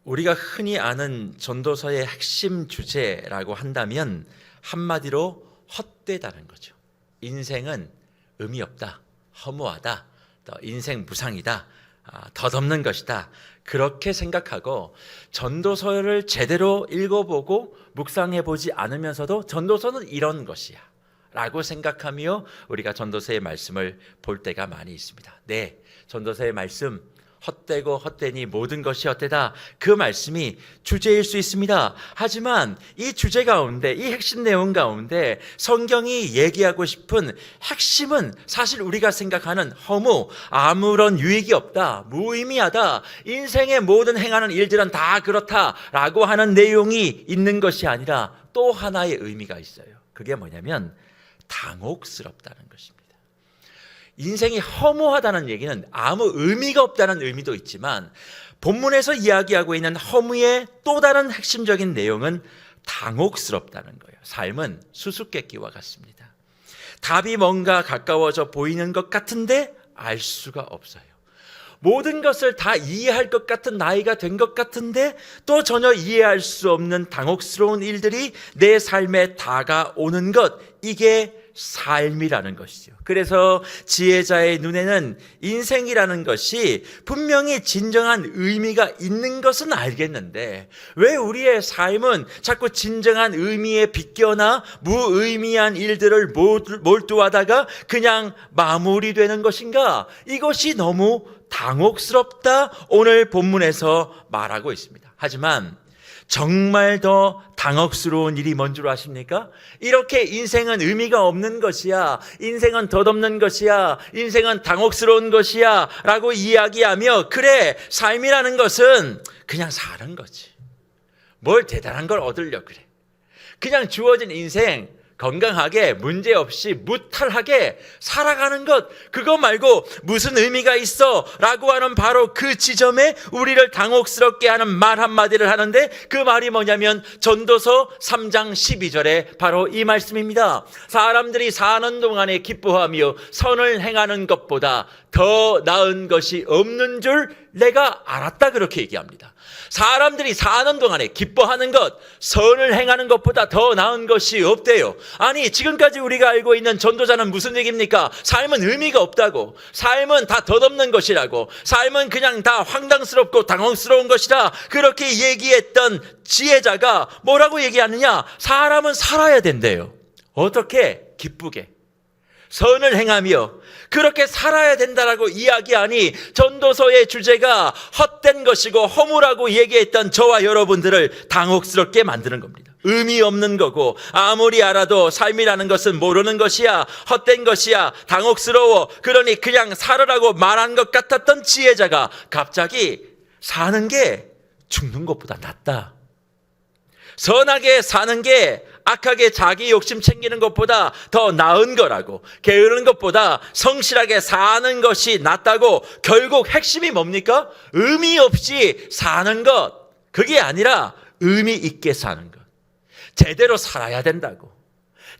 우리가 흔히 아는 전도서의 핵심 주제라고 한다면 한마디로 헛되다는 거죠. 인생은 의미 없다, 허무하다, 또 인생 무상이다, 덧없는 것이다, 그렇게 생각하고 전도서를 제대로 읽어보고 묵상해보지 않으면서도 전도서는 이런 것이야 라고 생각하며 우리가 전도서의 말씀을 볼 때가 많이 있습니다. 네, 전도서의 말씀 헛되고 헛되니 모든 것이 헛되다, 그 말씀이 주제일 수 있습니다. 하지만 이 주제 가운데, 이 핵심 내용 가운데 성경이 얘기하고 싶은 핵심은 사실 우리가 생각하는 허무, 아무런 유익이 없다, 무의미하다, 인생의 모든 행하는 일들은 다 그렇다라고 하는 내용이 있는 것이 아니라 또 하나의 의미가 있어요. 그게 뭐냐면 당혹스럽다는 것입니다. 인생이 허무하다는 얘기는 아무 의미가 없다는 의미도 있지만 본문에서 이야기하고 있는 허무의 또 다른 핵심적인 내용은 당혹스럽다는 거예요. 삶은 수수께끼와 같습니다. 답이 뭔가 가까워져 보이는 것 같은데 알 수가 없어요. 모든 것을 다 이해할 것 같은 나이가 된 것 같은데 또 전혀 이해할 수 없는 당혹스러운 일들이 내 삶에 다가오는 것, 이게 삶이라는 것이죠. 그래서 지혜자의 눈에는 인생이라는 것이 분명히 진정한 의미가 있는 것은 알겠는데 왜 우리의 삶은 자꾸 진정한 의미에 비껴나 무의미한 일들을 몰두하다가 그냥 마무리되는 것인가? 이것이 너무 당혹스럽다, 오늘 본문에서 말하고 있습니다. 하지만 정말 더 당혹스러운 일이 뭔 줄 아십니까? 이렇게 인생은 의미가 없는 것이야, 인생은 덧없는 것이야, 인생은 당혹스러운 것이야 라고 이야기하며, 그래, 삶이라는 것은 그냥 사는 거지, 뭘 대단한 걸 얻으려 그래, 그냥 주어진 인생 건강하게 문제없이 무탈하게 살아가는 것, 그거 말고 무슨 의미가 있어 라고 하는 바로 그 지점에 우리를 당혹스럽게 하는 말 한마디를 하는데, 그 말이 뭐냐면 전도서 3장 12절에 바로 이 말씀입니다. 사람들이 사는 동안에 기뻐하며 선을 행하는 것보다 더 나은 것이 없는 줄 내가 알았다, 그렇게 얘기합니다. 사람들이 사는 동안에 기뻐하는 것, 선을 행하는 것보다 더 나은 것이 없대요. 아니, 지금까지 우리가 알고 있는 전도자는 무슨 얘기입니까? 삶은 의미가 없다고, 삶은 다 덧없는 것이라고, 삶은 그냥 다 황당스럽고 당황스러운 것이다, 그렇게 얘기했던 지혜자가 뭐라고 얘기하느냐? 사람은 살아야 된대요. 어떻게? 기쁘게 선을 행하며 그렇게 살아야 된다라고 이야기하니 전도서의 주제가 헛된 것이고 허무라고 얘기했던 저와 여러분들을 당혹스럽게 만드는 겁니다. 의미 없는 거고 아무리 알아도 삶이라는 것은 모르는 것이야, 헛된 것이야, 당혹스러워, 그러니 그냥 살으라고 말한 것 같았던 지혜자가 갑자기 사는 게 죽는 것보다 낫다, 선하게 사는 게 악하게 자기 욕심 챙기는 것보다 더 나은 거라고, 게으르는 것보다 성실하게 사는 것이 낫다고, 결국 핵심이 뭡니까? 의미 없이 사는 것, 그게 아니라 의미 있게 사는 것, 제대로 살아야 된다고,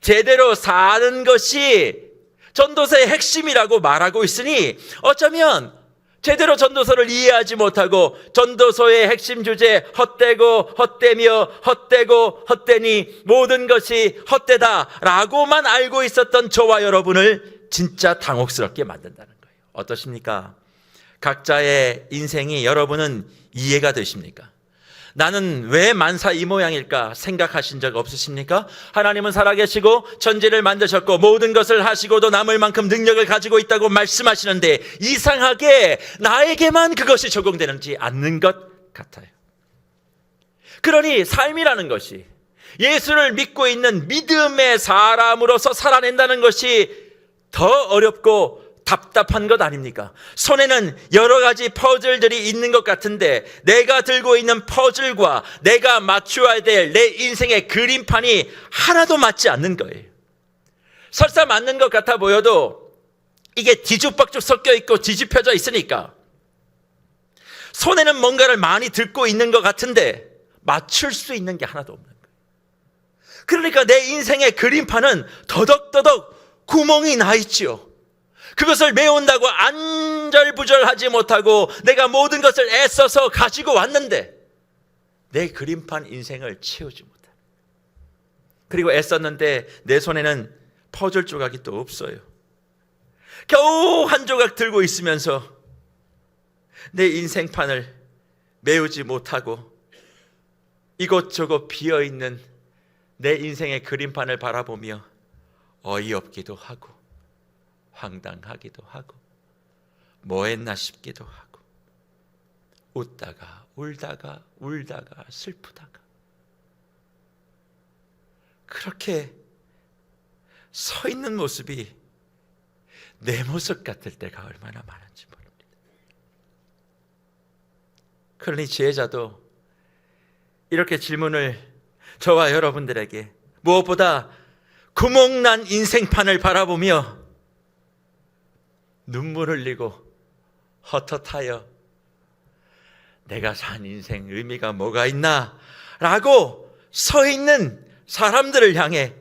제대로 사는 것이 전도서의 핵심이라고 말하고 있으니 어쩌면 제대로 전도서를 이해하지 못하고 전도서의 핵심 주제 헛되고 헛되며 헛되고 헛되니 모든 것이 헛되다라고만 알고 있었던 저와 여러분을 진짜 당혹스럽게 만든다는 거예요. 어떠십니까? 각자의 인생이 여러분은 이해가 되십니까? 나는 왜 만사 이 모양일까 생각하신 적 없으십니까? 하나님은 살아계시고 천지를 만드셨고 모든 것을 하시고도 남을 만큼 능력을 가지고 있다고 말씀하시는데 이상하게 나에게만 그것이 적용되는지 않는 것 같아요. 그러니 삶이라는 것이 예수를 믿고 있는 믿음의 사람으로서 살아낸다는 것이 더 어렵고 답답한 것 아닙니까? 손에는 여러 가지 퍼즐들이 있는 것 같은데 내가 들고 있는 퍼즐과 내가 맞춰야 될 내 인생의 그림판이 하나도 맞지 않는 거예요. 설사 맞는 것 같아 보여도 이게 뒤죽박죽 섞여 있고 뒤집혀져 있으니까 손에는 뭔가를 많이 들고 있는 것 같은데 맞출 수 있는 게 하나도 없는 거예요. 그러니까 내 인생의 그림판은 더덕더덕 구멍이 나 있죠. 그것을 메운다고 안절부절하지 못하고 내가 모든 것을 애써서 가지고 왔는데 내 그림판 인생을 채우지 못해. 그리고 애썼는데 내 손에는 퍼즐 조각이 또 없어요. 겨우 한 조각 들고 있으면서 내 인생판을 메우지 못하고 이곳저곳 비어있는 내 인생의 그림판을 바라보며 어이없기도 하고 황당하기도 하고 뭐 했나 싶기도 하고 웃다가 울다가 울다가 슬프다가 그렇게 서 있는 모습이 내 모습 같을 때가 얼마나 많은지 모릅니다. 그러니 지혜자도 이렇게 질문을 저와 여러분들에게 무엇보다 구멍난 인생판을 바라보며 눈물 흘리고 헛헛하여 내가 산 인생 의미가 뭐가 있나 라고 서 있는 사람들을 향해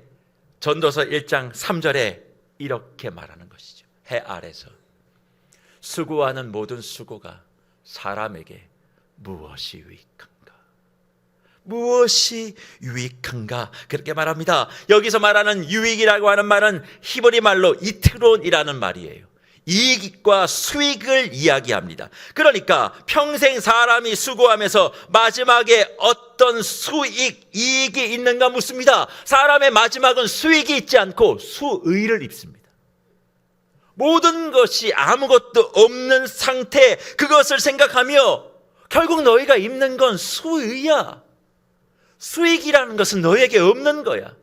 전도서 1장 3절에 이렇게 말하는 것이죠. 해 아래서 수고하는 모든 수고가 사람에게 무엇이 유익한가? 무엇이 유익한가? 그렇게 말합니다. 여기서 말하는 유익이라고 하는 말은 히브리 말로 이트론이라는 말이에요. 이익과 수익을 이야기합니다. 그러니까 평생 사람이 수고하면서 마지막에 어떤 수익, 이익이 있는가 묻습니다. 사람의 마지막은 수익이 있지 않고 수의를 입습니다. 모든 것이 아무것도 없는 상태, 그것을 생각하며 결국 너희가 입는 건 수의야. 수익이라는 것은 너에게 없는 거야.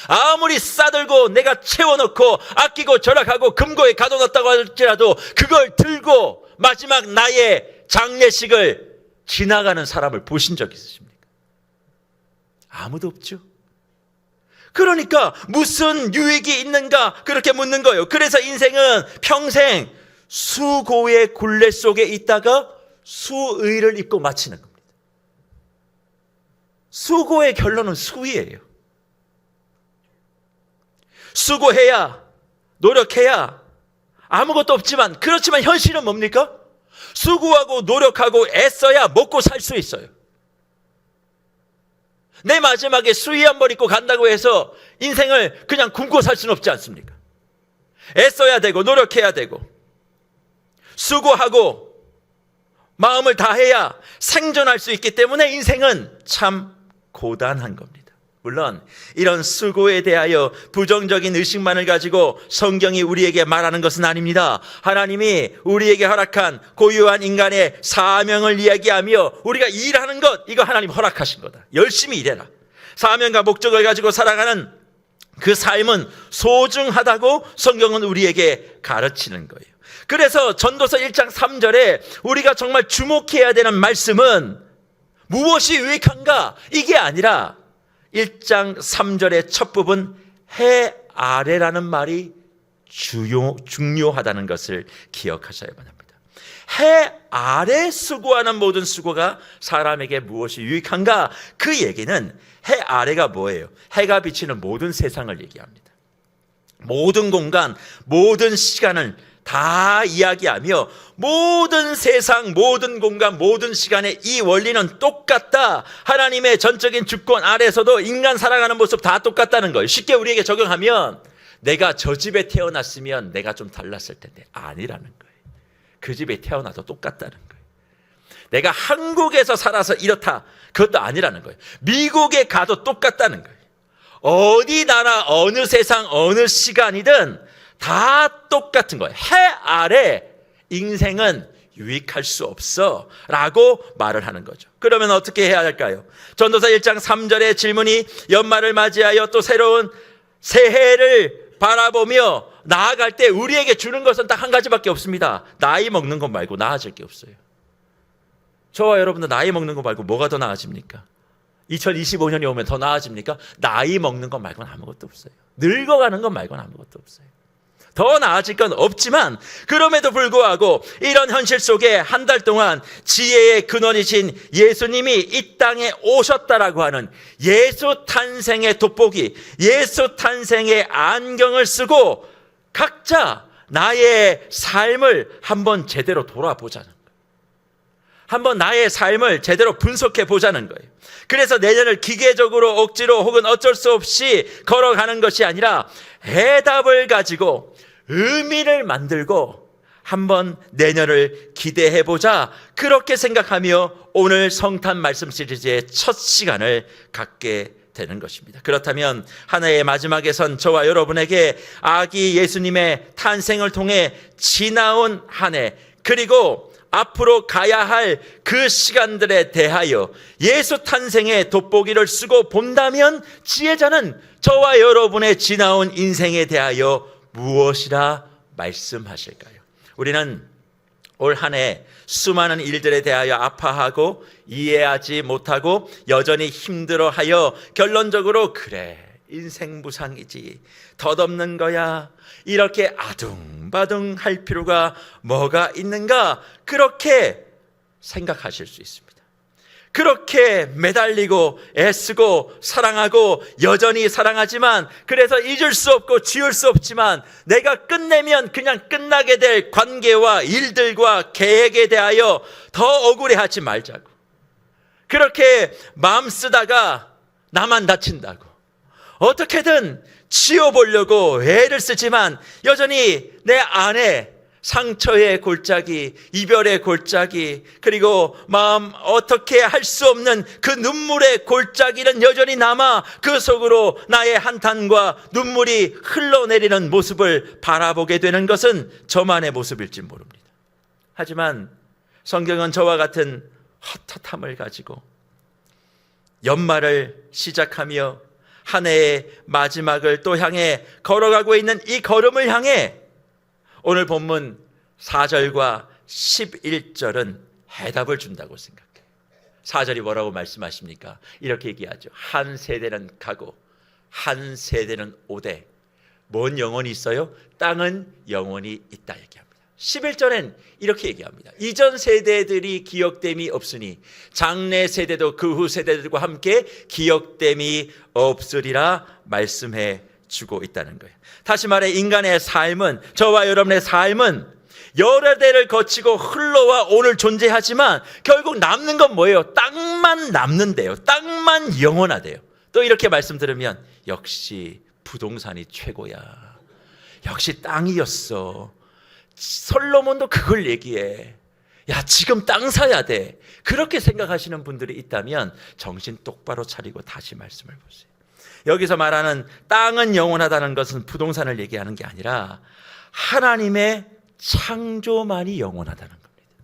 아무리 싸들고 내가 채워놓고 아끼고 절약하고 금고에 가둬놨다고 할지라도 그걸 들고 마지막 나의 장례식을 지나가는 사람을 보신 적 있으십니까? 아무도 없죠. 그러니까 무슨 유익이 있는가 그렇게 묻는 거예요. 그래서 인생은 평생 수고의 굴레 속에 있다가 수의를 입고 마치는 겁니다. 수고의 결론은 수의예요. 수고해야, 노력해야 아무것도 없지만, 그렇지만 현실은 뭡니까? 수고하고 노력하고 애써야 먹고 살 수 있어요. 내 마지막에 수의 한 벌 입고 간다고 해서 인생을 그냥 굶고 살 수는 없지 않습니까? 애써야 되고 노력해야 되고 수고하고 마음을 다해야 생존할 수 있기 때문에 인생은 참 고단한 겁니다. 물론 이런 수고에 대하여 부정적인 의식만을 가지고 성경이 우리에게 말하는 것은 아닙니다. 하나님이 우리에게 허락한 고유한 인간의 사명을 이야기하며 우리가 일하는 것, 이거 하나님 허락하신 거다. 열심히 일해라. 사명과 목적을 가지고 살아가는 그 삶은 소중하다고 성경은 우리에게 가르치는 거예요. 그래서 전도서 1장 3절에 우리가 정말 주목해야 되는 말씀은 무엇이 유익한가? 이게 아니라 1장 3절의 첫 부분 해 아래라는 말이 중요하다는 것을 기억하셔야만 합니다. 해 아래 수고하는 모든 수고가 사람에게 무엇이 유익한가? 그 얘기는 해 아래가 뭐예요? 해가 비치는 모든 세상을 얘기합니다. 모든 공간, 모든 시간을 다 이야기하며 모든 세상, 모든 공간, 모든 시간에 이 원리는 똑같다. 하나님의 전적인 주권 아래서도 인간 살아가는 모습 다 똑같다는 거예요. 쉽게 우리에게 적용하면 내가 저 집에 태어났으면 내가 좀 달랐을 텐데 아니라는 거예요. 그 집에 태어나도 똑같다는 거예요. 내가 한국에서 살아서 이렇다. 그것도 아니라는 거예요. 미국에 가도 똑같다는 거예요. 어디 나라, 어느 세상, 어느 시간이든 다 똑같은 거예요. 해 아래 인생은 유익할 수 없어 라고 말을 하는 거죠. 그러면 어떻게 해야 할까요? 전도서 1장 3절의 질문이 연말을 맞이하여 또 새로운 새해를 바라보며 나아갈 때 우리에게 주는 것은 딱 한 가지밖에 없습니다. 나이 먹는 것 말고 나아질 게 없어요. 저와 여러분도 나이 먹는 거 말고 뭐가 더 나아집니까? 2025년이 오면 더 나아집니까? 나이 먹는 것 말고는 아무것도 없어요. 늙어가는 것 말고는 아무것도 없어요. 더 나아질 건 없지만 그럼에도 불구하고 이런 현실 속에 한 달 동안 지혜의 근원이신 예수님이 이 땅에 오셨다라고 하는 예수 탄생의 돋보기, 예수 탄생의 안경을 쓰고 각자 나의 삶을 한번 제대로 돌아보자는 거예요. 한번 나의 삶을 제대로 분석해 보자는 거예요. 그래서 내년을 기계적으로 억지로 혹은 어쩔 수 없이 걸어가는 것이 아니라 해답을 가지고 의미를 만들고 한번 내년을 기대해 보자, 그렇게 생각하며 오늘 성탄 말씀 시리즈의 첫 시간을 갖게 되는 것입니다. 그렇다면 한 해의 마지막에 선 저와 여러분에게 아기 예수님의 탄생을 통해 지나온 한 해, 그리고 앞으로 가야 할 그 시간들에 대하여 예수 탄생의 돋보기를 쓰고 본다면 지혜자는 저와 여러분의 지나온 인생에 대하여 무엇이라 말씀하실까요? 우리는 올 한 해 수많은 일들에 대하여 아파하고 이해하지 못하고 여전히 힘들어하여 결론적으로 그래, 인생 무상이지, 덧없는 거야, 이렇게 아둥바둥 할 필요가 뭐가 있는가, 그렇게 생각하실 수 있습니다. 그렇게 매달리고 애쓰고 사랑하고 여전히 사랑하지만, 그래서 잊을 수 없고 지울 수 없지만 내가 끝내면 그냥 끝나게 될 관계와 일들과 계획에 대하여 더 억울해하지 말자고. 그렇게 마음 쓰다가 나만 다친다고 어떻게든 지워보려고 애를 쓰지만 여전히 내 안에 상처의 골짜기, 이별의 골짜기, 그리고 마음 어떻게 할 수 없는 그 눈물의 골짜기는 여전히 남아 그 속으로 나의 한탄과 눈물이 흘러내리는 모습을 바라보게 되는 것은 저만의 모습일지 모릅니다. 하지만 성경은 저와 같은 헛헛함을 가지고 연말을 시작하며 한 해의 마지막을 또 향해 걸어가고 있는 이 걸음을 향해 오늘 본문 4절과 11절은 해답을 준다고 생각해요. 4절이 뭐라고 말씀하십니까? 이렇게 얘기하죠. 한 세대는 가고 한 세대는 오되 뭔 영혼이 있어요? 땅은 영혼이 있다 얘기합니다. 11절엔 이렇게 얘기합니다. 이전 세대들이 기억됨이 없으니 장래 세대도 그 후 세대들과 함께 기억됨이 없으리라 말씀해 주고 있다는 거예요. 다시 말해 인간의 삶은, 저와 여러분의 삶은 여러 대를 거치고 흘러와 오늘 존재하지만 결국 남는 건 뭐예요? 땅만 남는데요. 땅만 영원하대요. 또 이렇게 말씀 들으면 역시 부동산이 최고야, 역시 땅이었어. 솔로몬도 그걸 얘기해. 야, 지금 땅 사야 돼. 그렇게 생각하시는 분들이 있다면 정신 똑바로 차리고 다시 말씀을 보세요. 여기서 말하는 땅은 영원하다는 것은 부동산을 얘기하는 게 아니라 하나님의 창조만이 영원하다는 겁니다.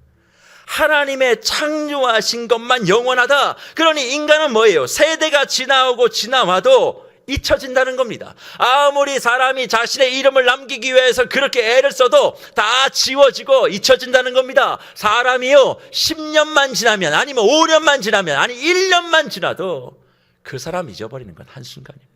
하나님의 창조하신 것만 영원하다. 그러니 인간은 뭐예요? 세대가 지나오고 지나와도 잊혀진다는 겁니다. 아무리 사람이 자신의 이름을 남기기 위해서 그렇게 애를 써도 다 지워지고 잊혀진다는 겁니다. 사람이요 10년만 지나면, 아니면 5년만 지나면, 아니 1년만 지나도 그 사람 잊어버리는 건 한순간입니다.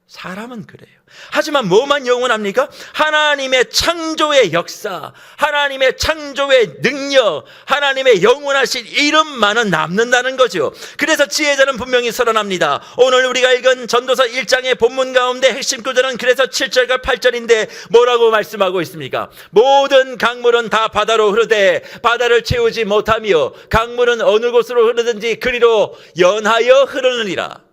사람은 그래요. 하지만 뭐만 영원합니까? 하나님의 창조의 역사, 하나님의 창조의 능력, 하나님의 영원하신 이름만은 남는다는 거죠. 그래서 지혜자는 분명히 선언합니다. 오늘 우리가 읽은 전도서 1장의 본문 가운데 핵심 구절은 그래서 7절과 8절인데 뭐라고 말씀하고 있습니까? 모든 강물은 다 바다로 흐르되 바다를 채우지 못하며 강물은 어느 곳으로 흐르든지 그리로 연하여 흐르느니라.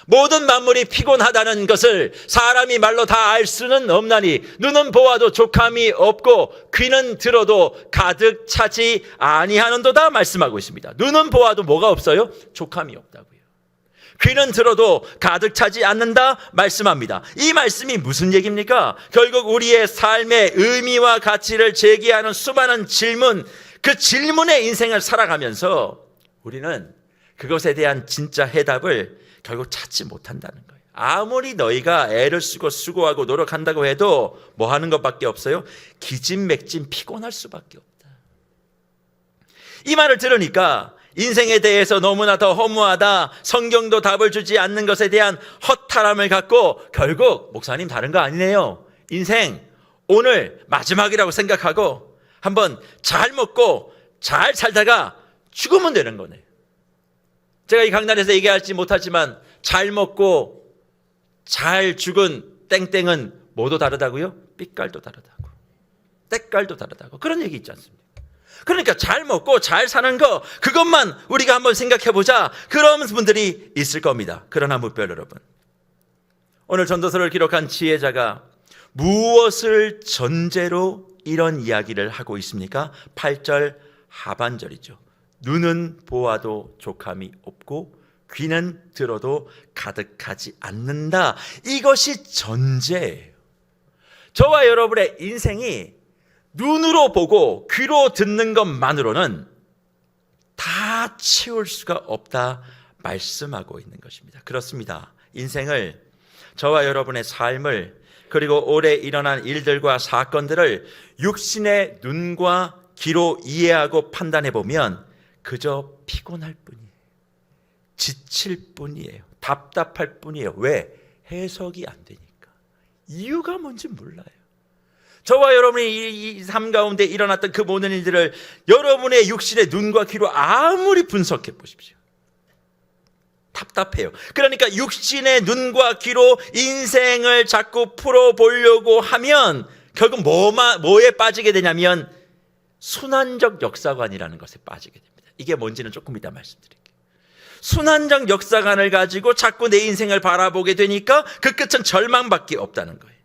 모든 만물이 피곤하다는 것을 사람이 말로 다 알 수는 없나니 눈은 보아도 족함이 없고 귀는 들어도 가득 차지 아니하는도다 말씀하고 있습니다. 눈은 보아도 뭐가 없어요? 족함이 없다고요. 귀는 들어도 가득 차지 않는다 말씀합니다. 이 말씀이 무슨 얘기입니까? 결국 우리의 삶의 의미와 가치를 제기하는 수많은 질문, 그 질문의 인생을 살아가면서 우리는 그것에 대한 진짜 해답을 결국 찾지 못한다는 거예요. 아무리 너희가 애를 쓰고 수고하고 노력한다고 해도 뭐 하는 것밖에 없어요? 기진맥진 피곤할 수밖에 없다. 이 말을 들으니까 인생에 대해서 너무나 더 허무하다, 성경도 답을 주지 않는 것에 대한 허탈함을 갖고 결국 목사님 다른 거 아니네요. 인생 오늘 마지막이라고 생각하고 한번 잘 먹고 잘 살다가 죽으면 되는 거네요. 제가 이 강단에서 얘기하지 못하지만 잘 먹고 잘 죽은 땡땡은 뭐도 다르다고요? 빛깔도 다르다고, 때깔도 다르다고, 그런 얘기 있지 않습니까? 그러니까 잘 먹고 잘 사는 거, 그것만 우리가 한번 생각해 보자, 그런 분들이 있을 겁니다. 그러나 무별 여러분, 오늘 전도서를 기록한 지혜자가 무엇을 전제로 이런 이야기를 하고 있습니까? 8절 하반절이죠. 눈은 보아도 족함이 없고 귀는 들어도 가득하지 않는다. 이것이 전제예요. 저와 여러분의 인생이 눈으로 보고 귀로 듣는 것만으로는 다 채울 수가 없다 말씀하고 있는 것입니다. 그렇습니다. 인생을, 저와 여러분의 삶을, 그리고 올해 일어난 일들과 사건들을 육신의 눈과 귀로 이해하고 판단해 보면 그저 피곤할 뿐이에요. 지칠 뿐이에요. 답답할 뿐이에요. 왜? 해석이 안 되니까. 이유가 뭔지 몰라요. 저와 여러분이 이 삶 가운데 일어났던 그 모든 일들을 여러분의 육신의 눈과 귀로 아무리 분석해 보십시오. 답답해요. 그러니까 육신의 눈과 귀로 인생을 자꾸 풀어보려고 하면 결국 뭐에 빠지게 되냐면 순환적 역사관이라는 것에 빠지게 됩니다. 이게 뭔지는 조금 이따 말씀드릴게요. 순환적 역사관을 가지고 자꾸 내 인생을 바라보게 되니까 그 끝은 절망밖에 없다는 거예요.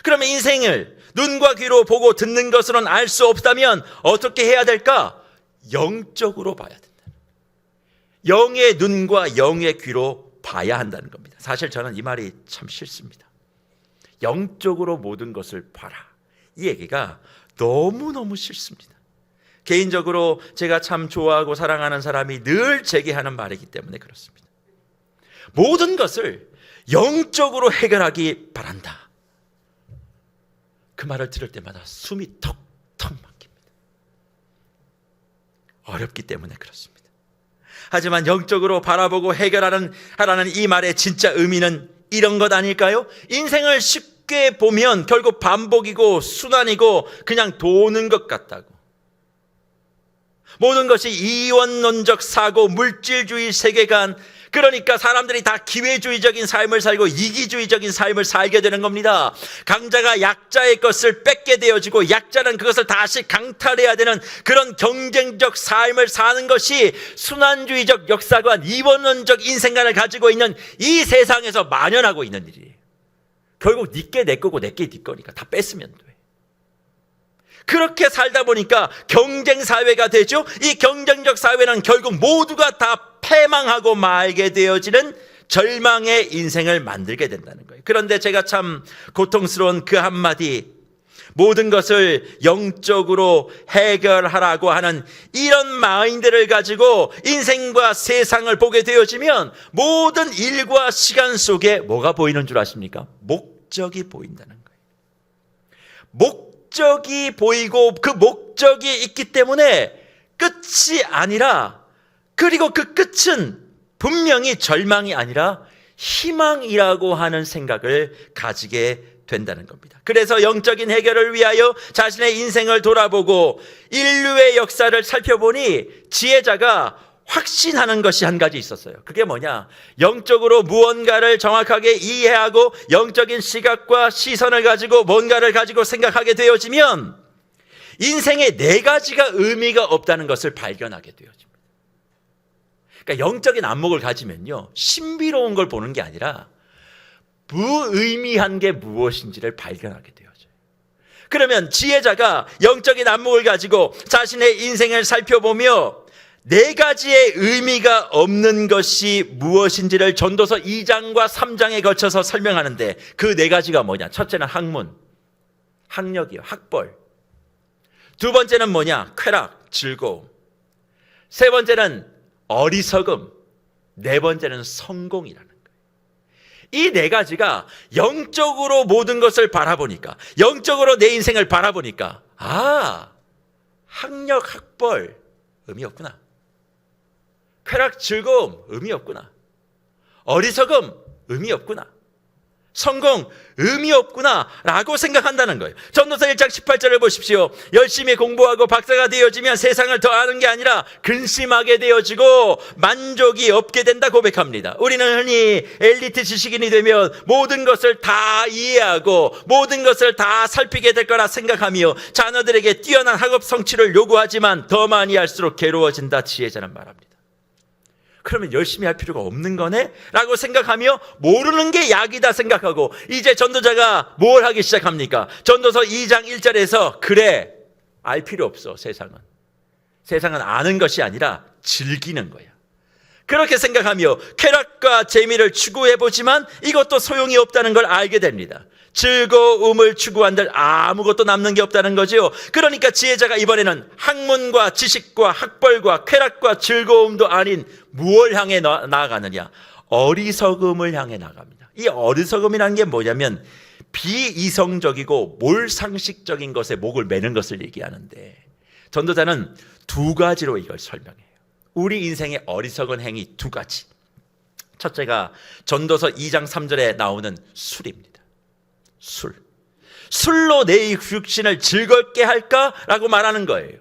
그러면 인생을 눈과 귀로 보고 듣는 것으로는 알 수 없다면 어떻게 해야 될까? 영적으로 봐야 된다. 영의 눈과 영의 귀로 봐야 한다는 겁니다. 사실 저는 이 말이 참 싫습니다. 영적으로 모든 것을 봐라, 이 얘기가 너무너무 싫습니다. 개인적으로 제가 참 좋아하고 사랑하는 사람이 늘 제게 하는 말이기 때문에 그렇습니다. 모든 것을 영적으로 해결하기 바란다. 그 말을 들을 때마다 숨이 턱턱 막힙니다. 어렵기 때문에 그렇습니다. 하지만 영적으로 바라보고 해결하라는 이 말의 진짜 의미는 이런 것 아닐까요? 인생을 쉽게 보면 결국 반복이고 순환이고 그냥 도는 것 같다고. 모든 것이 이원론적 사고, 물질주의 세계관, 그러니까 사람들이 다 기회주의적인 삶을 살고 이기주의적인 삶을 살게 되는 겁니다. 강자가 약자의 것을 뺏게 되어지고 약자는 그것을 다시 강탈해야 되는 그런 경쟁적 삶을 사는 것이 순환주의적 역사관, 이원론적 인생관을 가지고 있는 이 세상에서 만연하고 있는 일이에요. 결국 니께 내 거고 내게 네 거니까 다 뺏으면 돼. 그렇게 살다 보니까 경쟁사회가 되죠. 이 경쟁적 사회는 결국 모두가 다 패망하고 말게 되어지는 절망의 인생을 만들게 된다는 거예요. 그런데 제가 참 고통스러운 그 한마디, 모든 것을 영적으로 해결하라고 하는 이런 마인드를 가지고 인생과 세상을 보게 되어지면 모든 일과 시간 속에 뭐가 보이는 줄 아십니까? 목적이 보인다는 거예요. 목적이 보이고 그 목적이 있기 때문에 끝이 아니라, 그리고 그 끝은 분명히 절망이 아니라 희망이라고 하는 생각을 가지게 된다는 겁니다. 그래서 영적인 해결을 위하여 자신의 인생을 돌아보고 인류의 역사를 살펴보니 지혜자가 확신하는 것이 한 가지 있었어요. 그게 뭐냐? 영적으로 무언가를 정확하게 이해하고 영적인 시각과 시선을 가지고 뭔가를 가지고 생각하게 되어지면 인생에 네 가지가 의미가 없다는 것을 발견하게 되어집니다. 그러니까 영적인 안목을 가지면요, 신비로운 걸 보는 게 아니라 무의미한 게 무엇인지를 발견하게 되어져요. 그러면 지혜자가 영적인 안목을 가지고 자신의 인생을 살펴보며 네 가지의 의미가 없는 것이 무엇인지를 전도서 2장과 3장에 거쳐서 설명하는데, 그 네 가지가 뭐냐? 첫째는 학문, 학력이요, 학벌. 두 번째는 뭐냐? 쾌락, 즐거움. 세 번째는 어리석음. 네 번째는 성공이라는 거예요. 이 네 가지가 영적으로 모든 것을 바라보니까, 영적으로 내 인생을 바라보니까, 학력, 학벌 의미 없구나. 쾌락, 즐거움 의미 없구나. 어리석음 의미 없구나. 성공 의미 없구나 라고 생각한다는 거예요. 전도서 1장 18절을 보십시오. 열심히 공부하고 박사가 되어지면 세상을 더 아는 게 아니라 근심하게 되어지고 만족이 없게 된다 고백합니다. 우리는 흔히 엘리트 지식인이 되면 모든 것을 다 이해하고 모든 것을 다 살피게 될 거라 생각하며 자녀들에게 뛰어난 학업 성취를 요구하지만 더 많이 할수록 괴로워진다 지혜자는 말합니다. 그러면 열심히 할 필요가 없는 거네? 라고 생각하며 모르는 게 약이다 생각하고 이제 전도자가 뭘 하기 시작합니까? 전도서 2장 1절에서 그래, 알 필요 없어. 세상은 아는 것이 아니라 즐기는 거야. 그렇게 생각하며 쾌락과 재미를 추구해보지만 이것도 소용이 없다는 걸 알게 됩니다. 즐거움을 추구한들 아무것도 남는 게 없다는 거죠. 그러니까 지혜자가 이번에는 학문과 지식과 학벌과 쾌락과 즐거움도 아닌 무엇을 향해 나아가느냐? 어리석음을 향해 나갑니다. 이 어리석음이라는 게 뭐냐면 비이성적이고 몰상식적인 것에 목을 매는 것을 얘기하는데 전도자는 두 가지로 이걸 설명해요. 우리 인생의 어리석은 행위 두 가지. 첫째가 전도서 2장 3절에 나오는 술입니다. 술로 내 육신을 즐겁게 할까라고 말하는 거예요.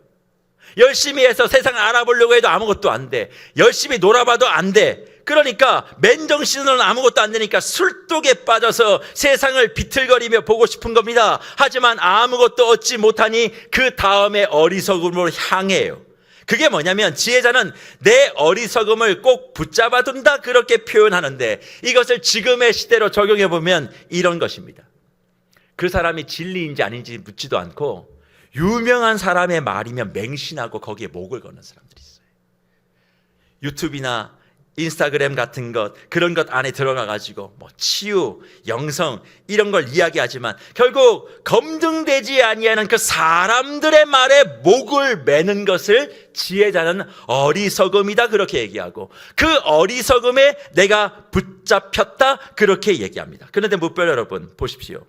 열심히 해서 세상을 알아보려고 해도 아무것도 안 돼. 열심히 놀아봐도 안 돼. 그러니까 맨정신으로는 아무것도 안 되니까 술독에 빠져서 세상을 비틀거리며 보고 싶은 겁니다. 하지만 아무것도 얻지 못하니 그 다음에 어리석음으로 향해요. 그게 뭐냐면 지혜자는 내 어리석음을 꼭 붙잡아 둔다 그렇게 표현하는데 이것을 지금의 시대로 적용해 보면 이런 것입니다. 그 사람이 진리인지 아닌지 묻지도 않고 유명한 사람의 말이면 맹신하고 거기에 목을 거는 사람들이 있어요. 유튜브나 인스타그램 같은 것 그런 것 안에 들어가 가지고 뭐 치유, 영성 이런 걸 이야기하지만 결국 검증되지 아니하는 그 사람들의 말에 목을 매는 것을 지혜자는 어리석음이다 그렇게 얘기하고 그 어리석음에 내가 붙잡혔다 그렇게 얘기합니다. 그런데 무별 여러분 보십시오.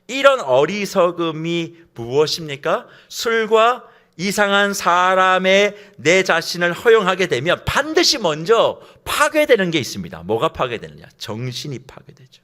이런 어리석음이 무엇입니까? 술과 이상한 사람의 내 자신을 허용하게 되면 반드시 먼저 파괴되는 게 있습니다. 뭐가 파괴되느냐? 정신이 파괴되죠.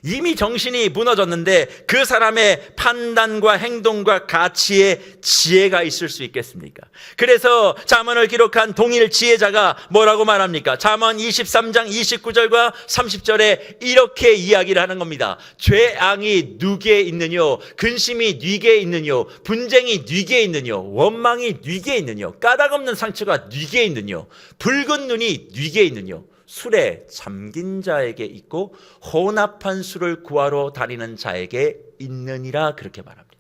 이미 정신이 무너졌는데 그 사람의 판단과 행동과 가치에 지혜가 있을 수 있겠습니까? 그래서 잠언을 기록한 동일 지혜자가 뭐라고 말합니까? 잠언 23장 29절과 30절에 이렇게 이야기를 하는 겁니다. 죄앙이 누게 있느뇨? 근심이 뉘게 있느뇨? 분쟁이 뉘게 있느뇨? 원망이 뉘게 있느뇨? 까닭없는 상처가 뉘게 있느뇨? 붉은 눈이 뉘게 있느뇨? 술에 잠긴 자에게 있고 혼합한 술을 구하러 다니는 자에게 있느니라 그렇게 말합니다.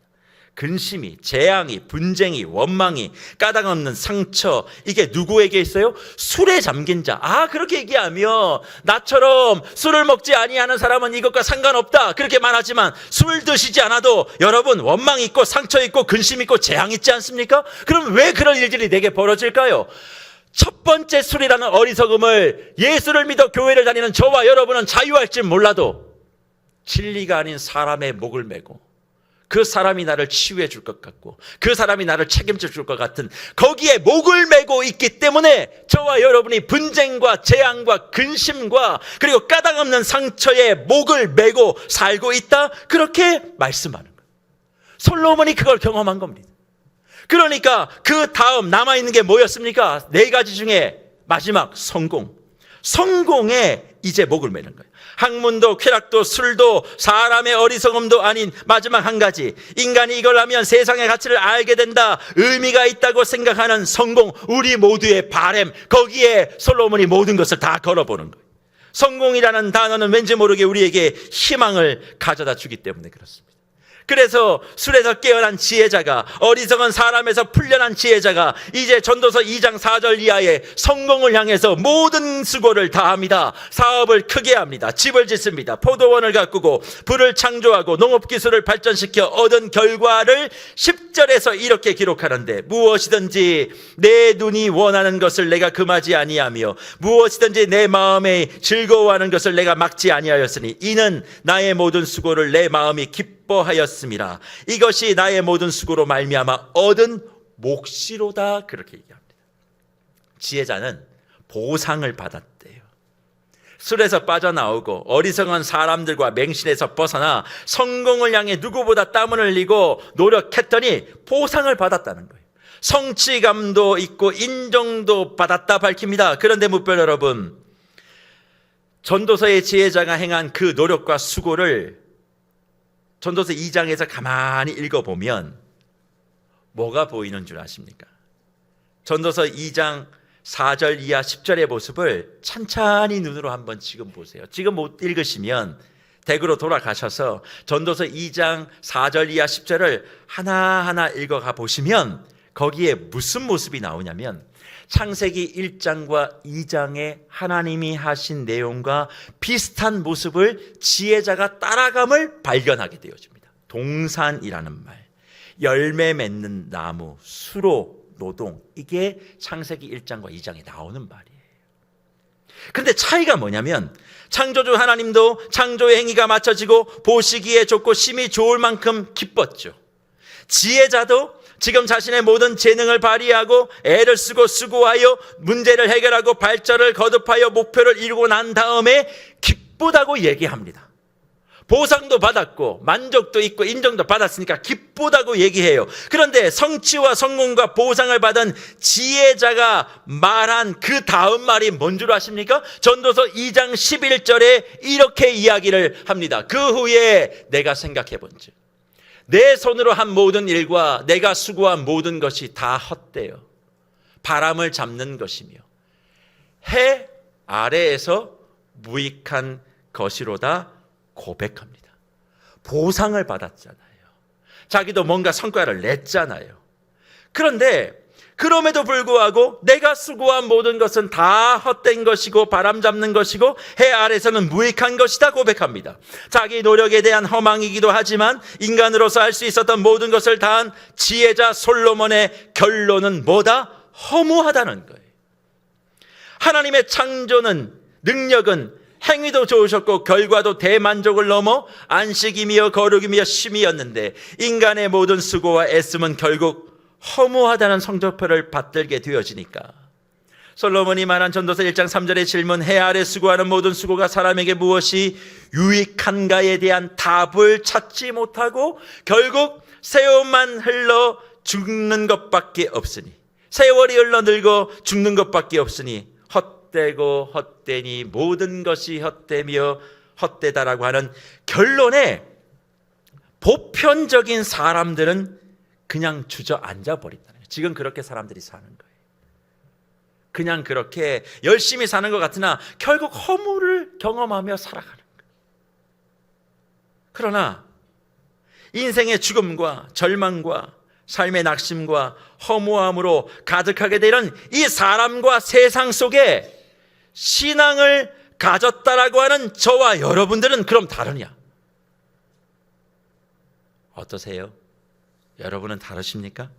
근심이, 재앙이, 분쟁이, 원망이, 까닭없는 상처 이게 누구에게 있어요? 술에 잠긴 자. 그렇게 얘기하며 나처럼 술을 먹지 아니하는 사람은 이것과 상관없다 그렇게 말하지만 술 드시지 않아도 여러분 원망 있고 상처 있고 근심 있고 재앙 있지 않습니까? 그럼 왜 그런 일들이 내게 벌어질까요? 첫 번째 술이라는 어리석음을 예수를 믿어 교회를 다니는 저와 여러분은 자유할지 몰라도 진리가 아닌 사람의 목을 메고 그 사람이 나를 치유해 줄 것 같고 그 사람이 나를 책임져 줄 것 같은 거기에 목을 메고 있기 때문에 저와 여러분이 분쟁과 재앙과 근심과 그리고 까닭없는 상처에 목을 메고 살고 있다 그렇게 말씀하는 거예요. 솔로몬이 그걸 경험한 겁니다. 그러니까 그 다음 남아있는 게 뭐였습니까? 네 가지 중에 마지막 성공에 이제 목을 매는 거예요. 학문도 쾌락도 술도 사람의 어리석음도 아닌 마지막 한 가지, 인간이 이걸 하면 세상의 가치를 알게 된다, 의미가 있다고 생각하는 성공, 우리 모두의 바램, 거기에 솔로몬이 모든 것을 다 걸어보는 거예요. 성공이라는 단어는 왠지 모르게 우리에게 희망을 가져다 주기 때문에 그렇습니다. 그래서 술에서 깨어난 지혜자가, 어리석은 사람에서 풀려난 지혜자가 이제 전도서 2장 4절 이하에 성공을 향해서 모든 수고를 다합니다. 사업을 크게 합니다. 집을 짓습니다. 포도원을 가꾸고 불을 창조하고 농업기술을 발전시켜 얻은 결과를 10절에서 이렇게 기록하는데, 무엇이든지 내 눈이 원하는 것을 내가 금하지 아니하며 무엇이든지 내 마음에 즐거워하는 것을 내가 막지 아니하였으니 이는 나의 모든 수고를 내 마음이 기뻐하였습니다. 이것이 나의 모든 수고로 말미암아 얻은 몫이로다. 그렇게 얘기합니다. 지혜자는 보상을 받았대요. 술에서 빠져나오고 어리석은 사람들과 맹신에서 벗어나 성공을 향해 누구보다 땀을 흘리고 노력했더니 보상을 받았다는 거예요. 성취감도 있고 인정도 받았다 밝힙니다. 그런데 뭇별 여러분, 전도서의 지혜자가 행한 그 노력과 수고를 전도서 2장에서 가만히 읽어보면 뭐가 보이는 줄 아십니까? 전도서 2장 4절 이하 10절의 모습을 찬찬히 눈으로 한번 지금 보세요. 지금 못 읽으시면 댁으로 돌아가셔서 전도서 2장 4절 이하 10절을 하나하나 읽어가 보시면 거기에 무슨 모습이 나오냐면 창세기 1장과 2장에 하나님이 하신 내용과 비슷한 모습을 지혜자가 따라감을 발견하게 되어집니다. 동산이라는 말, 열매 맺는 나무, 수로, 노동, 이게 창세기 1장과 2장에 나오는 말이에요. 그런데 차이가 뭐냐면 창조주 하나님도 창조의 행위가 맞춰지고 보시기에 좋고 심히 좋을 만큼 기뻤죠. 지혜자도 지금 자신의 모든 재능을 발휘하고 애를 쓰고 수고하여 문제를 해결하고 발전을 거듭하여 목표를 이루고 난 다음에 기쁘다고 얘기합니다. 보상도 받았고 만족도 있고 인정도 받았으니까 기쁘다고 얘기해요. 그런데 성취와 성공과 보상을 받은 지혜자가 말한 그 다음 말이 뭔 줄 아십니까? 전도서 2장 11절에 이렇게 이야기를 합니다. 그 후에 내가 생각해 본즉 내 손으로 한 모든 일과 내가 수고한 모든 것이 다 헛되어 바람을 잡는 것이며 해 아래에서 무익한 것이로다 고백합니다. 보상을 받았잖아요. 자기도 뭔가 성과를 냈잖아요. 그런데 그럼에도 불구하고 내가 수고한 모든 것은 다 헛된 것이고 바람 잡는 것이고 해 아래서는 무익한 것이다 고백합니다. 자기 노력에 대한 허망이기도 하지만 인간으로서 할 수 있었던 모든 것을 다한 지혜자 솔로몬의 결론은 뭐다? 허무하다는 거예요. 하나님의 창조는, 능력은, 행위도 좋으셨고 결과도 대만족을 넘어 안식이며 거룩이며 쉼이었는데 인간의 모든 수고와 애씀은 결국 허무하다는 성적표를 받들게 되어지니까 솔로몬이 말한 전도서 1장 3절의 질문, 해 아래 수고하는 모든 수고가 사람에게 무엇이 유익한가에 대한 답을 찾지 못하고 결국 세월만 흘러 죽는 것밖에 없으니, 세월이 흘러 늙어 죽는 것밖에 없으니 헛되고 헛되니 모든 것이 헛되며 헛되다라고 하는 결론에 보편적인 사람들은 그냥 주저앉아 버린다는 거예요. 지금 그렇게 사람들이 사는 거예요. 그냥 그렇게 열심히 사는 것 같으나 결국 허무를 경험하며 살아가는 거예요. 그러나 인생의 죽음과 절망과 삶의 낙심과 허무함으로 가득하게 되는 이 사람과 세상 속에 신앙을 가졌다라고 하는 저와 여러분들은 그럼 다르냐? 어떠세요? 여러분은 다르십니까?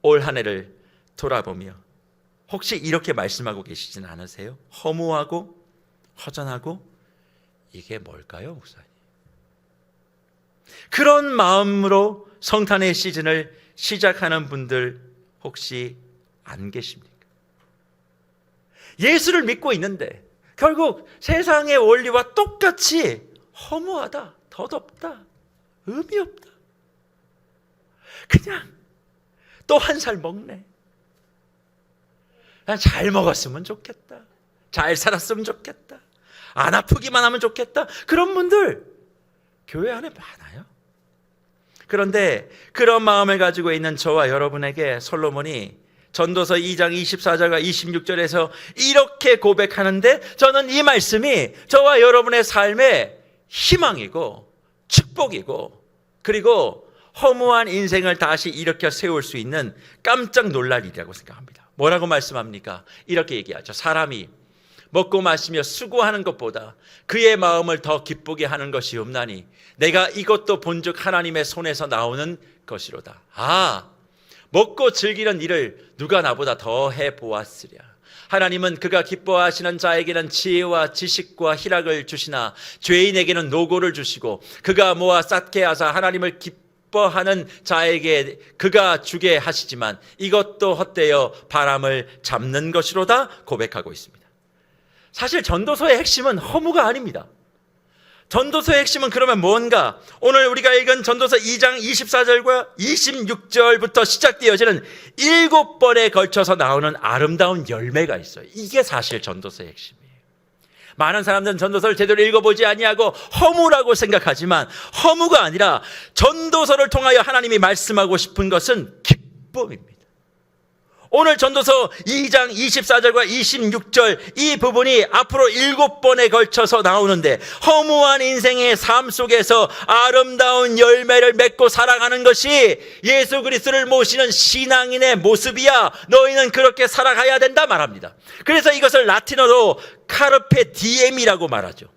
올 한 해를 돌아보며 혹시 이렇게 말씀하고 계시지는 않으세요? 허무하고 허전하고 이게 뭘까요, 목사님? 그런 마음으로 성탄의 시즌을 시작하는 분들 혹시 안 계십니까? 예수를 믿고 있는데 결국 세상의 원리와 똑같이 허무하다, 덧없다, 의미 없다. 그냥 또 한 살 먹네. 난 잘 먹었으면 좋겠다. 잘 살았으면 좋겠다. 안 아프기만 하면 좋겠다. 그런 분들 교회 안에 많아요. 그런데 그런 마음을 가지고 있는 저와 여러분에게 솔로몬이 전도서 2장 24절과 26절에서 이렇게 고백하는데 저는 이 말씀이 저와 여러분의 삶의 희망이고 축복이고 그리고 허무한 인생을 다시 일으켜 세울 수 있는 깜짝 놀랄 일이라고 생각합니다. 뭐라고 말씀합니까? 이렇게 얘기하죠. 사람이 먹고 마시며 수고하는 것보다 그의 마음을 더 기쁘게 하는 것이 없나니 내가 이것도 본즉 하나님의 손에서 나오는 것이로다. 아, 먹고 즐기는 일을 누가 나보다 더 해보았으랴. 하나님은 그가 기뻐하시는 자에게는 지혜와 지식과 희락을 주시나 죄인에게는 노고를 주시고 그가 모아 쌓게 하사 하나님을 기뻐하는 자에게 그가 주게 하시지만 이것도 헛되어 바람을 잡는 것이로다 고백하고 있습니다. 사실 전도서의 핵심은 허무가 아닙니다. 전도서의 핵심은 그러면 뭔가? 오늘 우리가 읽은 전도서 2장 24절과 26절부터 시작되어지는 7번에 걸쳐서 나오는 아름다운 열매가 있어요. 이게 사실 전도서의 핵심이에요. 많은 사람들은 전도서를 제대로 읽어보지 아니하고 허무라고 생각하지만 허무가 아니라 전도서를 통하여 하나님이 말씀하고 싶은 것은 기쁨입니다. 오늘 전도서 2장 24절과 26절 이 부분이 앞으로 7번에 걸쳐서 나오는데 허무한 인생의 삶 속에서 아름다운 열매를 맺고 살아가는 것이 예수 그리스도를 모시는 신앙인의 모습이야. 너희는 그렇게 살아가야 된다 말합니다. 그래서 이것을 라틴어로 카르페 디엠이라고 말하죠.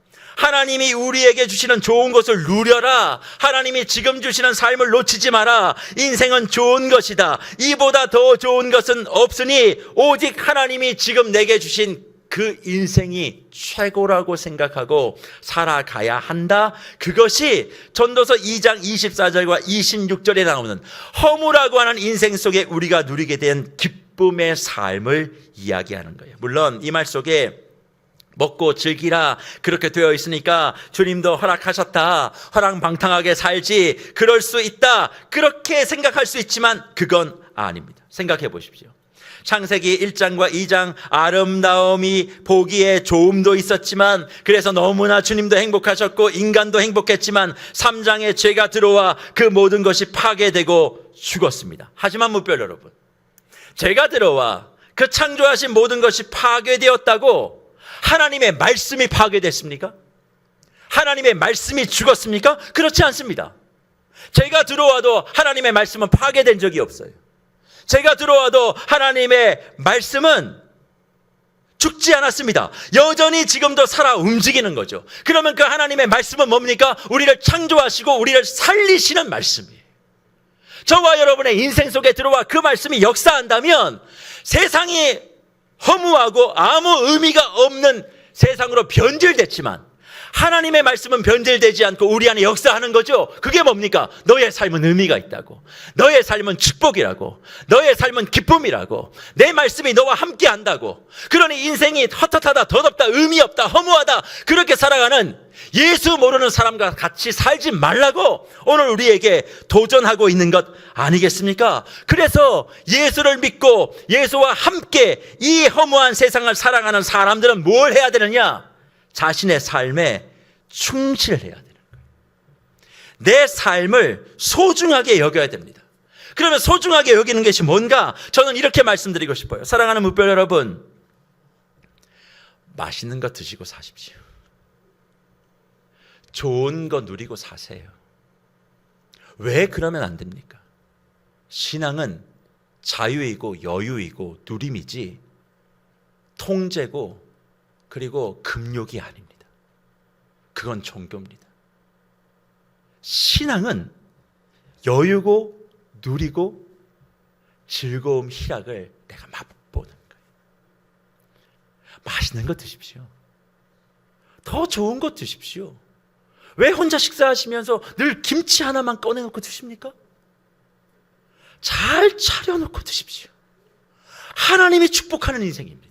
하나님이 우리에게 주시는 좋은 것을 누려라. 하나님이 지금 주시는 삶을 놓치지 마라. 인생은 좋은 것이다. 이보다 더 좋은 것은 없으니 오직 하나님이 지금 내게 주신 그 인생이 최고라고 생각하고 살아가야 한다. 그것이 전도서 2장 24절과 26절에 나오는 허무라고 하는 인생 속에 우리가 누리게 된 기쁨의 삶을 이야기하는 거예요. 물론 이 말 속에 먹고 즐기라 그렇게 되어 있으니까 주님도 허락하셨다, 허랑방탕하게 살지, 그럴 수 있다, 그렇게 생각할 수 있지만 그건 아닙니다. 생각해 보십시오. 창세기 1장과 2장 아름다움이 보기에 좋음도 있었지만 그래서 너무나 주님도 행복하셨고 인간도 행복했지만 3장에 죄가 들어와 그 모든 것이 파괴되고 죽었습니다. 하지만 무별 여러분, 죄가 들어와 그 창조하신 모든 것이 파괴되었다고 하나님의 말씀이 파괴됐습니까? 하나님의 말씀이 죽었습니까? 그렇지 않습니다. 죄가 들어와도 하나님의 말씀은 파괴된 적이 없어요. 죄가 들어와도 하나님의 말씀은 죽지 않았습니다. 여전히 지금도 살아 움직이는 거죠. 그러면 그 하나님의 말씀은 뭡니까? 우리를 창조하시고 우리를 살리시는 말씀이에요. 저와 여러분의 인생 속에 들어와 그 말씀이 역사한다면 세상이 허무하고 아무 의미가 없는 세상으로 변질됐지만 하나님의 말씀은 변질되지 않고 우리 안에 역사하는 거죠. 그게 뭡니까? 너의 삶은 의미가 있다고, 너의 삶은 축복이라고, 너의 삶은 기쁨이라고, 내 말씀이 너와 함께 한다고. 그러니 인생이 헛헛하다, 덧없다, 의미 없다, 허무하다 그렇게 살아가는 예수 모르는 사람과 같이 살지 말라고 오늘 우리에게 도전하고 있는 것 아니겠습니까? 그래서 예수를 믿고 예수와 함께 이 허무한 세상을 살아가는 사람들은 뭘 해야 되느냐? 자신의 삶에 충실해야 되는 거예요. 내 삶을 소중하게 여겨야 됩니다. 그러면 소중하게 여기는 것이 뭔가? 저는 이렇게 말씀드리고 싶어요. 사랑하는 무별 여러분, 맛있는 거 드시고 사십시오. 좋은 거 누리고 사세요. 왜 그러면 안 됩니까? 신앙은 자유이고 여유이고 누림이지 통제고 그리고 금욕이 아닙니다. 그건 종교입니다. 신앙은 여유고 누리고 즐거움, 희락을 내가 맛보는 거예요. 맛있는 거 드십시오. 더 좋은 거 드십시오. 왜 혼자 식사하시면서 늘 김치 하나만 꺼내놓고 드십니까? 잘 차려놓고 드십시오. 하나님이 축복하는 인생입니다.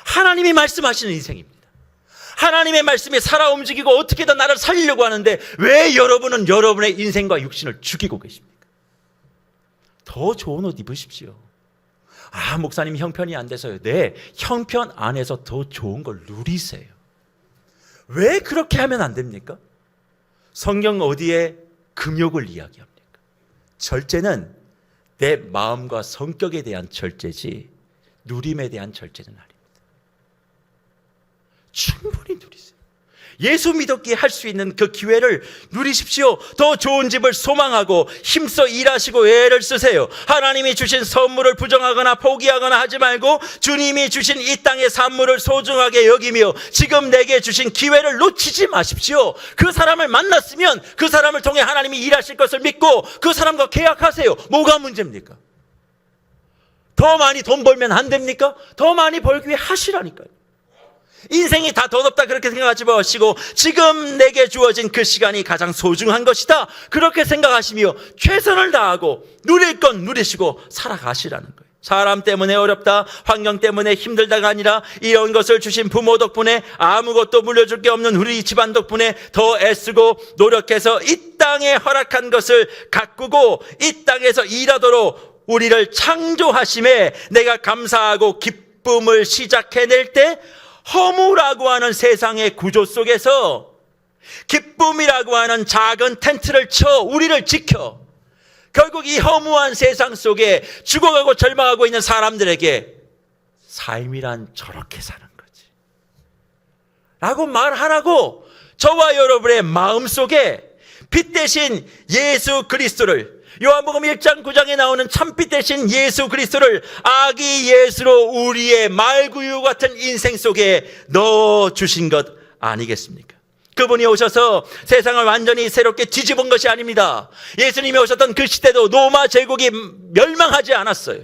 하나님이 말씀하시는 인생입니다. 하나님의 말씀이 살아 움직이고 어떻게든 나를 살리려고 하는데 왜 여러분은 여러분의 인생과 육신을 죽이고 계십니까? 더 좋은 옷 입으십시오. 아, 목사님 형편이 안 돼서요. 네, 형편 안에서 더 좋은 걸 누리세요. 왜 그렇게 하면 안 됩니까? 성경 어디에 금욕을 이야기합니까? 절제는 내 마음과 성격에 대한 절제지 누림에 대한 절제는 아닙니다. 충분히 누리세요. 예수 믿었기에 할 수 있는 그 기회를 누리십시오. 더 좋은 집을 소망하고 힘써 일하시고 애를 쓰세요. 하나님이 주신 선물을 부정하거나 포기하거나 하지 말고 주님이 주신 이 땅의 산물을 소중하게 여기며 지금 내게 주신 기회를 놓치지 마십시오. 그 사람을 만났으면 그 사람을 통해 하나님이 일하실 것을 믿고 그 사람과 계약하세요. 뭐가 문제입니까? 더 많이 돈 벌면 안 됩니까? 더 많이 벌기 위해 하시라니까요. 인생이 다 덧없다 그렇게 생각하지 마시고 지금 내게 주어진 그 시간이 가장 소중한 것이다 그렇게 생각하시며 최선을 다하고 누릴 건 누리시고 살아가시라는 거예요. 사람 때문에 어렵다, 환경 때문에 힘들다가 아니라 이런 것을 주신 부모 덕분에, 아무것도 물려줄 게 없는 우리 집안 덕분에 더 애쓰고 노력해서 이 땅에 허락한 것을 가꾸고 이 땅에서 일하도록 우리를 창조하심에 내가 감사하고 기쁨을 시작해낼 때, 허무라고 하는 세상의 구조 속에서 기쁨이라고 하는 작은 텐트를 쳐 우리를 지켜 결국 이 허무한 세상 속에 죽어가고 절망하고 있는 사람들에게 삶이란 저렇게 사는 거지 라고 말하라고 저와 여러분의 마음속에 빛 대신 예수 그리스도를, 요한복음 1장 9장에 나오는 참빛 대신 예수 그리스도를 아기 예수로 우리의 말구유 같은 인생 속에 넣어주신 것 아니겠습니까? 그분이 오셔서 세상을 완전히 새롭게 뒤집은 것이 아닙니다. 예수님이 오셨던 그 시대도 로마 제국이 멸망하지 않았어요.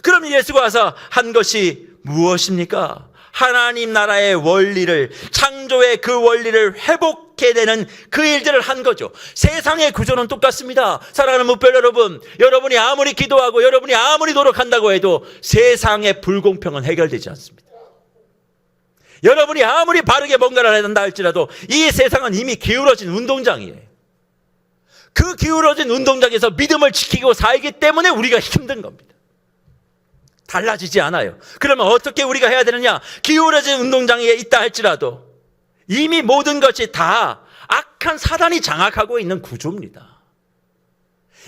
그럼 예수가 와서 한 것이 무엇입니까? 하나님 나라의 원리를, 창조의 그 원리를 회복해내는 그 일들을 한 거죠. 세상의 구조는 똑같습니다. 사랑하는 무별 여러분, 여러분이 아무리 기도하고 여러분이 아무리 노력한다고 해도 세상의 불공평은 해결되지 않습니다. 여러분이 아무리 바르게 뭔가를 한다 할지라도 이 세상은 이미 기울어진 운동장이에요. 그 기울어진 운동장에서 믿음을 지키고 살기 때문에 우리가 힘든 겁니다. 달라지지 않아요. 그러면 어떻게 우리가 해야 되느냐? 기울어진 운동장에 있다 할지라도 이미 모든 것이 다 악한 사단이 장악하고 있는 구조입니다.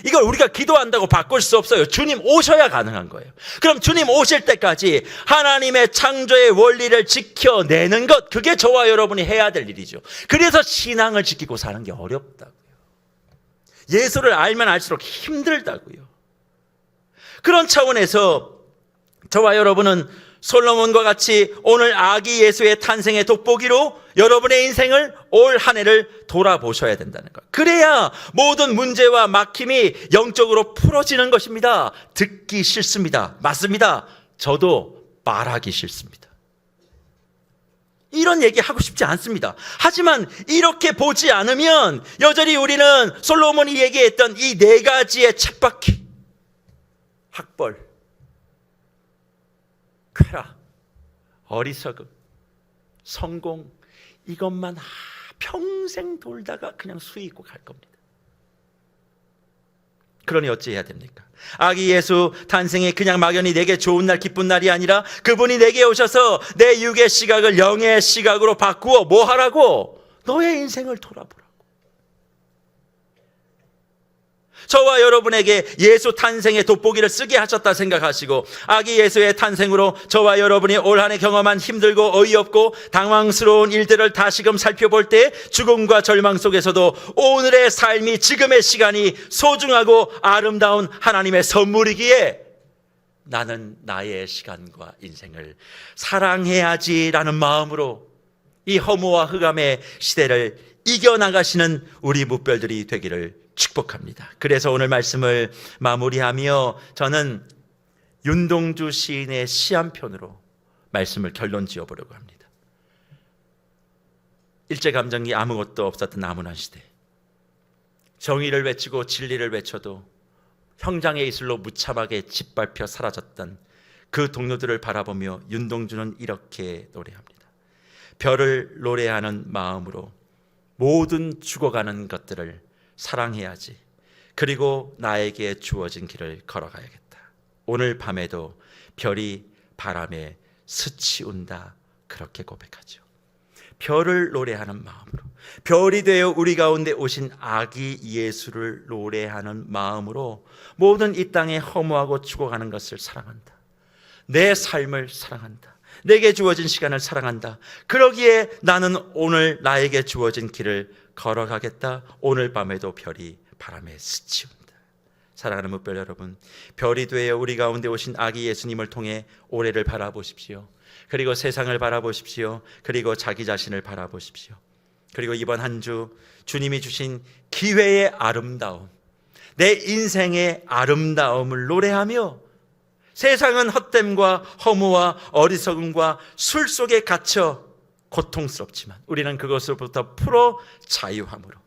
이걸 우리가 기도한다고 바꿀 수 없어요. 주님 오셔야 가능한 거예요. 그럼 주님 오실 때까지 하나님의 창조의 원리를 지켜내는 것, 그게 저와 여러분이 해야 될 일이죠. 그래서 신앙을 지키고 사는 게 어렵다고요. 예수를 알면 알수록 힘들다고요. 그런 차원에서 저와 여러분은 솔로몬과 같이 오늘 아기 예수의 탄생의 돋보기로 여러분의 인생을 올 한 해를 돌아보셔야 된다는 것. 그래야 모든 문제와 막힘이 영적으로 풀어지는 것입니다. 듣기 싫습니다. 맞습니다. 저도 말하기 싫습니다. 이런 얘기 하고 싶지 않습니다. 하지만 이렇게 보지 않으면 여전히 우리는 솔로몬이 얘기했던 이 네 가지의 쳇바퀴, 학벌, 쾌락, 어리석음, 성공, 이것만 평생 돌다가 그냥 수위 있고 갈 겁니다. 그러니 어찌해야 됩니까? 아기 예수 탄생이 그냥 막연히 내게 좋은 날 기쁜 날이 아니라 그분이 내게 오셔서 내 육의 시각을 영의 시각으로 바꾸어 뭐 하라고? 너의 인생을 돌아보라고. 저와 여러분에게 예수 탄생의 돋보기를 쓰게 하셨다 생각하시고 아기 예수의 탄생으로 저와 여러분이 올 한 해 경험한 힘들고 어이없고 당황스러운 일들을 다시금 살펴볼 때 죽음과 절망 속에서도 오늘의 삶이, 지금의 시간이 소중하고 아름다운 하나님의 선물이기에 나는 나의 시간과 인생을 사랑해야지라는 마음으로 이 허무와 흑암의 시대를 이겨나가시는 우리 무별들이 되기를 축복합니다. 그래서 오늘 말씀을 마무리하며 저는 윤동주 시인의 시 한 편으로 말씀을 결론 지어보려고 합니다. 일제감정이 아무것도 없었던 암울한 시대, 정의를 외치고 진리를 외쳐도 형장의 이슬로 무참하게 짓밟혀 사라졌던 그 동료들을 바라보며 윤동주는 이렇게 노래합니다. 별을 노래하는 마음으로 모든 죽어가는 것들을 사랑해야지. 그리고 나에게 주어진 길을 걸어가야겠다. 오늘 밤에도 별이 바람에 스치운다. 그렇게 고백하죠. 별을 노래하는 마음으로, 별이 되어 우리 가운데 오신 아기 예수를 노래하는 마음으로 모든 이 땅에 허무하고 죽어가는 것을 사랑한다. 내 삶을 사랑한다. 내게 주어진 시간을 사랑한다. 그러기에 나는 오늘 나에게 주어진 길을 걸어가겠다. 오늘 밤에도 별이 바람에 스치운다. 사랑하는 무별 여러분, 별이 되어 우리 가운데 오신 아기 예수님을 통해 올해를 바라보십시오. 그리고 세상을 바라보십시오. 그리고 자기 자신을 바라보십시오. 그리고 이번 한 주 주님이 주신 기회의 아름다움, 내 인생의 아름다움을 노래하며 세상은 헛됨과 허무와 어리석음과 술 속에 갇혀 고통스럽지만 우리는 그것으로부터 풀어 자유함으로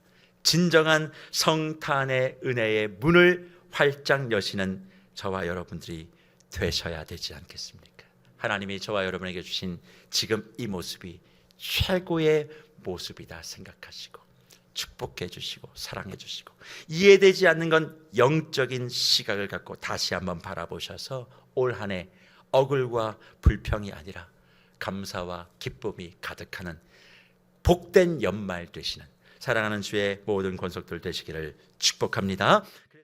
진정한 성탄의 은혜의 문을 활짝 여시는 저와 여러분들이 되셔야 되지 않겠습니까? 하나님이 저와 여러분에게 주신 지금 이 모습이 최고의 모습이다 생각하시고 축복해 주시고 사랑해 주시고, 이해되지 않는 건 영적인 시각을 갖고 다시 한번 바라보셔서 올 한 해 억울과 불평이 아니라 감사와 기쁨이 가득하는 복된 연말 되시는 사랑하는 주의 모든 권속들 되시기를 축복합니다.